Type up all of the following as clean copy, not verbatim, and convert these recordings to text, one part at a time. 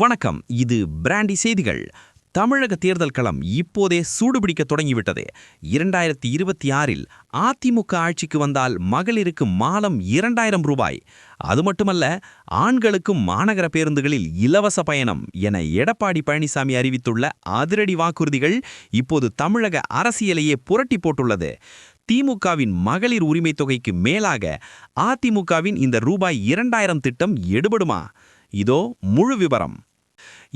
வணக்கம். இது பிராண்டி செய்திகள். தமிழக தேர்தல் களம் இப்போதே சூடுபிடிக்க தொடங்கிவிட்டது. 2026இல் அதிமுக ஆட்சிக்கு வந்தால் மகளிருக்கு மாதம் 2000 ரூபாய். அது மட்டுமல்ல, ஆண்களுக்கும் மாநகர பேருந்துகளில் இலவச பயணம் என எடப்பாடி பழனிசாமி அறிவித்துள்ள அதிரடி வாக்குறுதிகள் இப்போது தமிழக அரசியலையே புரட்டி போட்டுள்ளது. திமுகவின் மகளிர் உரிமை தொகைக்கு மேலாக அதிமுகவின் இந்த ரூபாய் 2000 திட்டம் எடுபடுமா? இதோ முழு விபரம்.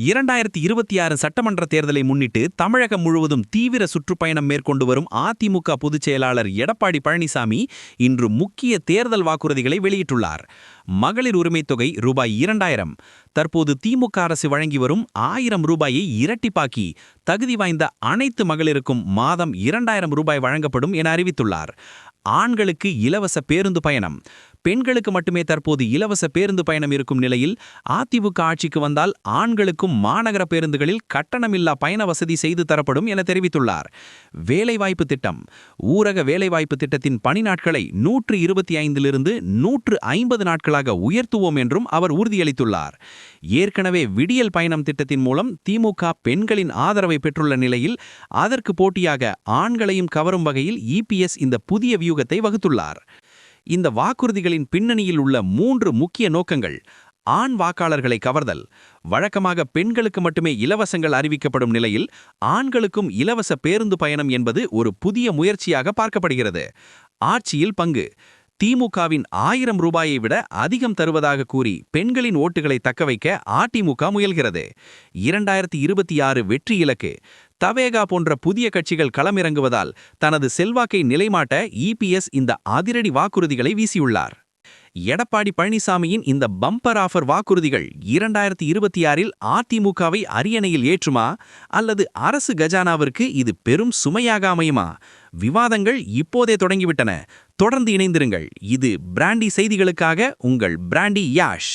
2026 சட்டமன்ற தேர்தலை முன்னிட்டு தமிழகம் முழுவதும் தீவிர சுற்றுப்பயணம் மேற்கொண்டு வரும் அதிமுக பொதுச் செயலாளர் எடப்பாடி பழனிசாமி இன்று முக்கிய தேர்தல் வாக்குறுதிகளை வெளியிட்டுள்ளார். மகளிர் உரிமைத் தொகை ரூபாய் 2000. தற்போது திமுக அரசு வழங்கி வரும் 1000 ரூபாயை இரட்டிப்பாக்கி தகுதி வாய்ந்த அனைத்து மகளிருக்கும் மாதம் 2000 ரூபாய் வழங்கப்படும் என அறிவித்துள்ளார். ஆண்களுக்கு இலவச பேருந்து பயணம். பெண்களுக்கு மட்டுமே தற்போது இலவச பேருந்து பயணம் இருக்கும் நிலையில் அதிமுக ஆட்சிக்கு வந்தால் ஆண்களுக்கும் மாநகர பேருந்துகளில் கட்டணமில்லா பயண வசதி செய்து தரப்படும் என தெரிவித்துள்ளார். வேலைவாய்ப்பு திட்டம். ஊரக வேலைவாய்ப்பு திட்டத்தின் பணி நாட்களை 125லிருந்து 150 நாட்களாக உயர்த்துவோம் என்றும் அவர் உறுதியளித்துள்ளார். ஏற்கனவே விடியல் பயணம் திட்டத்தின் மூலம் திமுக பெண்களின் ஆதரவை பெற்றுள்ள நிலையில் அதற்கு போட்டியாக ஆண்களையும் கவரும் வகையில் இபிஎஸ் இந்த புதிய வியூகத்தை வகுத்துள்ளார். இந்த வாக்குறுதிகளின் பின்னணியில் உள்ள 3 முக்கிய நோக்கங்கள்: ஆண் வாக்காளர்களை கவர்தல். வழக்கமாக பெண்களுக்கு மட்டுமே இலவசங்கள் அறிவிக்கப்படும் நிலையில் ஆண்களுக்கும் இலவச பேருந்து பயணம் என்பது ஒரு புதிய முயற்சியாக பார்க்கப்படுகிறது. ஆட்சியில் பங்கு. திமுகவின் 1000 ரூபாயை விட அதிகம் தருவதாக கூறி பெண்களின் ஓட்டுகளை தக்கவைக்க அதிமுக முயல்கிறது. 2026 வெற்றி இலக்கு. தவேகா போன்ற புதிய கட்சிகள் களமிறங்குவதால் தனது செல்வாக்கை நிலைமாட்ட இபிஎஸ் இந்த அதிரடி வாக்குறுதிகளை வீசியுள்ளார். எடப்பாடி பழனிசாமியின் இந்த பம்பர் ஆஃபர் வாக்குறுதிகள் 2026இல் அதிமுகவை அரியணையில் ஏற்றுமா, அல்லது அரசு கஜானாவிற்கு இது பெரும் சுமையாக அமையுமா? விவாதங்கள் இப்போதே தொடங்கிவிட்டன. தொடர்ந்து இணைந்திருங்கள். இது பிராண்டி செய்திகளுக்காக உங்கள் பிராண்டி யாஷ்.